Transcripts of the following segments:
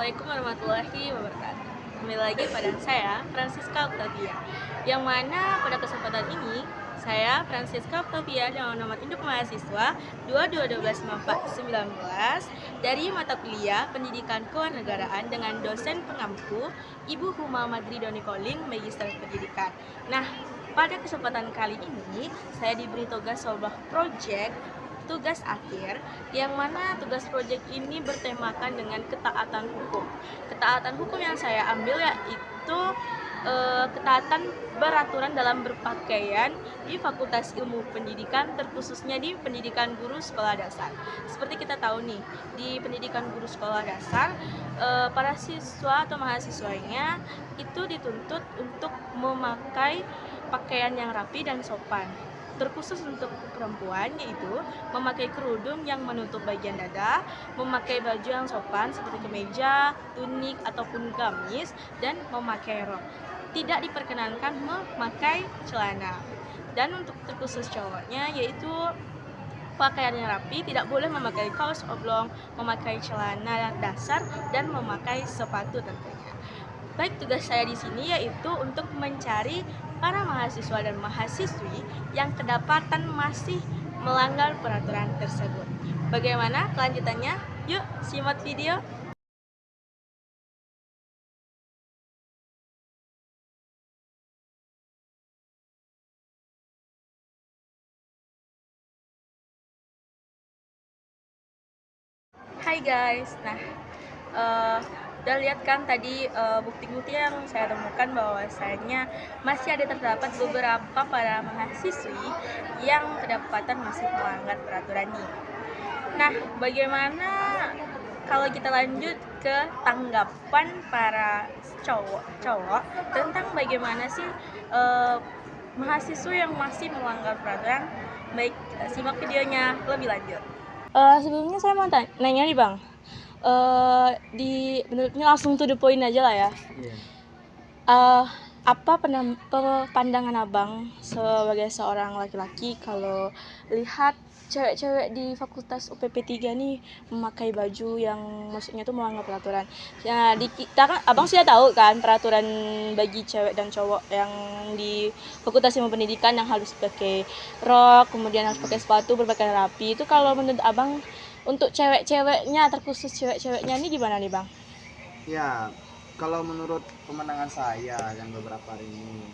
Assalamualaikum warahmatullahi wabarakatuh. Kembali lagi pada saya, Francisca Octavia. Yang mana pada kesempatan ini, saya, Francisca Octavia, dengan nomor induk mahasiswa 22125419 dari mata kuliah Pendidikan Kewarganegaraan dengan dosen pengampu Ibu Huma Madri Doni Koling, Magister Pendidikan. Nah, pada kesempatan kali ini, saya diberi tugas sebuah proyek tugas akhir, yang mana tugas proyek ini bertemakan dengan ketaatan hukum. Ketaatan hukum yang saya ambil yaitu ketaatan beraturan dalam berpakaian di Fakultas Ilmu Pendidikan, terkhususnya di pendidikan guru sekolah dasar. Seperti kita tahu nih, di pendidikan guru sekolah dasar, para siswa atau mahasiswanya itu dituntut untuk memakai pakaian yang rapi dan sopan. Terkhusus untuk perempuan, yaitu memakai kerudung yang menutup bagian dada, memakai baju yang sopan seperti kemeja, tunik ataupun gamis, dan memakai rok. Tidak diperkenankan memakai celana. Dan untuk terkhusus cowoknya, yaitu pakaian yang rapi, tidak boleh memakai kaos oblong, memakai celana dasar, dan memakai sepatu tentunya. Baik, tugas saya di sini yaitu untuk mencari para mahasiswa dan mahasiswi yang kedapatan masih melanggar peraturan tersebut. Bagaimana kelanjutannya? Yuk, simak video. Hai guys, udah lihat kan tadi bukti-bukti yang saya temukan bahwasanya masih ada terdapat beberapa para mahasiswi yang kedapatan masih melanggar peraturan ini. Nah, bagaimana kalau kita lanjut ke tanggapan para cowok tentang bagaimana sih mahasiswa yang masih melanggar peraturan? Baik, kita simak videonya lebih lanjut. Sebelumnya saya mau nanya nih Bang, ini langsung to the point aja lah ya. Apa pandangan Abang sebagai seorang laki-laki kalau lihat cewek-cewek di Fakultas UPP 3 nih memakai baju yang maksudnya tuh melanggar peraturan. Ya, kita kan Abang sudah tahu kan peraturan bagi cewek dan cowok yang di Fakultas Ilmu Pendidikan yang harus pakai rok, kemudian harus pakai sepatu berpakaian rapi. Itu kalau menurut Abang untuk cewek-ceweknya, terkhusus cewek-ceweknya ini gimana nih Bang? Ya, kalau menurut pemenangan saya yang beberapa hari ini,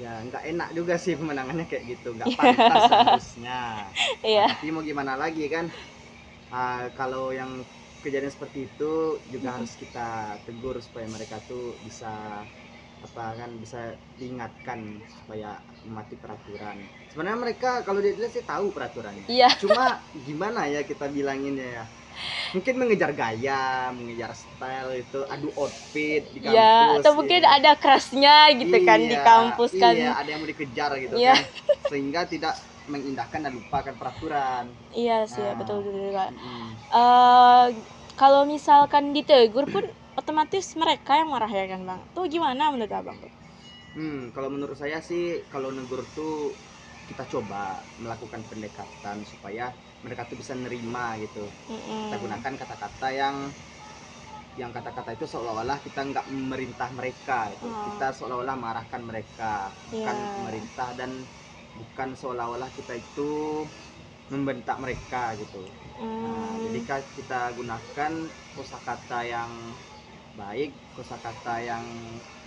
ya nggak enak juga sih pemenangannya kayak gitu, nggak pantas seharusnya. Iya. Tapi mau gimana lagi kan? Kalau yang kejadian seperti itu juga harus kita tegur supaya mereka tuh bisa bisa diingatkan supaya mematuhi peraturan. Sebenarnya mereka kalau dia sih tahu peraturannya. Iya. Cuma gimana ya kita bilanginnya ya? Mungkin mengejar gaya, mengejar style itu, adu outfit di kampus. Ya, atau mungkin ada kerasnya gitu kan di kampus kan. Iya, ada yang mau dikejar gitu Iya. kan. Sehingga tidak mengindahkan dan lupakan peraturan. Iya sih, ya, betul Kak. Mm-mm. Kalau misalkan ditegur pun otomatis mereka yang marah ya kan Bang. Tuh gimana menurut Abang tuh? Kalau menurut saya sih kalau negur tuh kita coba melakukan pendekatan supaya mereka tuh bisa nerima gitu. Kita gunakan kata-kata yang kata-kata itu seolah-olah kita nggak memerintah mereka gitu. Kita seolah-olah marahkan mereka, bukan memerintah, dan bukan seolah-olah kita itu membentak mereka gitu. Jadi kita gunakan kosakata yang baik, kosakata yang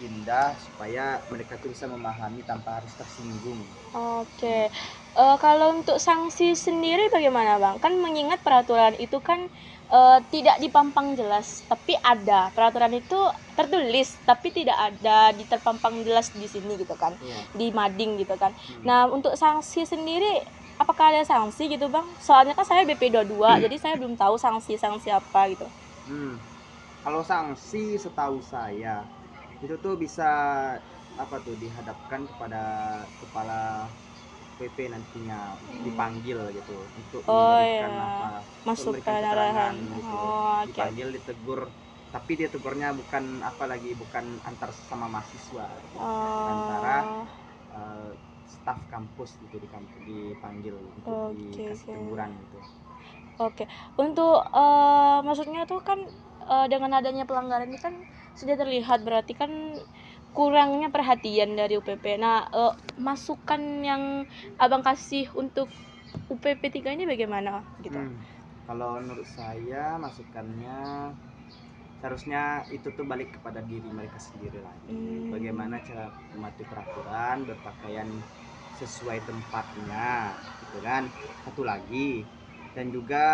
indah supaya mereka tuh bisa memahami tanpa harus tersinggung. Oke. Kalau untuk sanksi sendiri bagaimana Bang? Kan mengingat peraturan itu kan tidak dipampang jelas, tapi ada peraturan itu tertulis, tapi tidak ada terpampang jelas di sini gitu kan, di mading gitu kan. Nah, untuk sanksi sendiri, apakah ada sanksi gitu Bang? Soalnya kan saya BP 22, jadi saya belum tahu sanksi apa gitu. Kalau sanksi setahu saya itu tuh bisa dihadapkan kepada kepala PP nantinya, dipanggil gitu untuk memberikan memberikan keterangan gitu. Dipanggil, ditegur, tapi dia tegurnya bukan antar sama mahasiswa gitu. Antara staf kampus gitu dipanggil untuk dikasih teguran gitu. Oke. Untuk maksudnya tuh kan dengan adanya pelanggaran ini kan sudah terlihat berarti kan kurangnya perhatian dari UPP. Nah, masukan yang Abang kasih untuk UPP 3 ini bagaimana gitu? Kalau menurut saya masukannya seharusnya itu tuh balik kepada diri mereka sendiri lagi. Bagaimana cara mematuhi peraturan, berpakaian sesuai tempatnya, gitu kan. Satu lagi, dan juga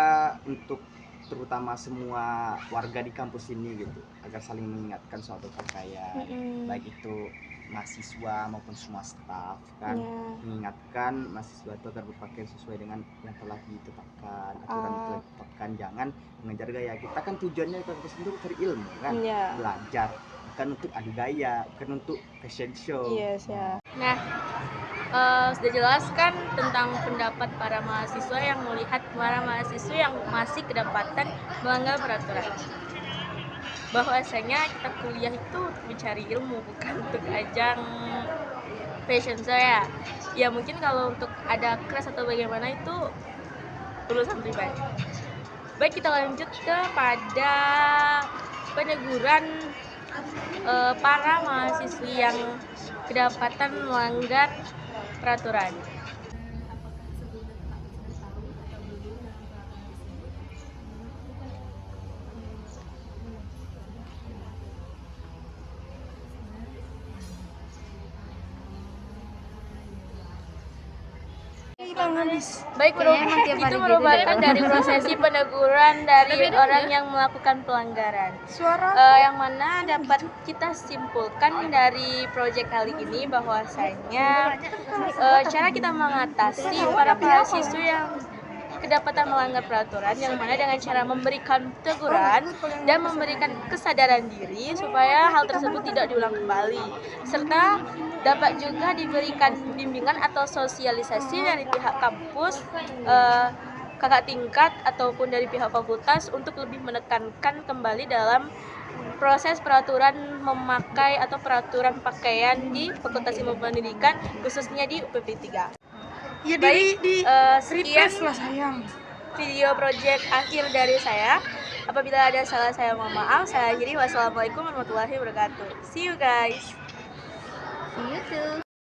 untuk terutama semua warga di kampus ini gitu, agar saling mengingatkan soal berpakaian, baik itu mahasiswa maupun semua staf kan, mengingatkan mahasiswa itu agar berpakaian sesuai dengan yang telah ditetapkan, aturan yang telah ditetapkan, jangan mengejar gaya. Kita kan tujuannya ke kampus itu cari ilmu kan, belajar, bukan untuk adu gaya, bukan untuk fashion show. Nah, sudah jelas kan tentang pendapat para mahasiswa yang melihat para mahasiswa yang masih kedapatan melanggar peraturan. Bahwasanya kita kuliah itu untuk mencari ilmu, bukan untuk ajang fashion show ya. Ya mungkin kalau untuk ada kelas atau bagaimana itu urusan pribadi. Baik, kita lanjut kepada peneguran para mahasiswi yang kedapatan melanggar peraturan. Baik, itu merupakan dari prosesi peneguran dari orang yang melakukan pelanggaran. Yang mana dapat kita simpulkan dari proyek kali ini bahwasanya cara kita mengatasi para mahasiswa yang kedapatan melanggar peraturan, yang mana dengan cara memberikan teguran dan memberikan kesadaran diri supaya hal tersebut tidak diulang kembali, serta dapat juga diberikan bimbingan atau sosialisasi dari pihak kampus, kakak tingkat ataupun dari pihak fakultas untuk lebih menekankan kembali dalam proses peraturan memakai atau peraturan pakaian di Fakultas Ilmu Pendidikan, khususnya di UPP 3. Ya, baik, sekian lah sayang. video project akhir dari saya. Apabila ada salah, saya mohon maaf. Saya akhiri. Wassalamualaikum warahmatullahi wabarakatuh. See you guys. See you too.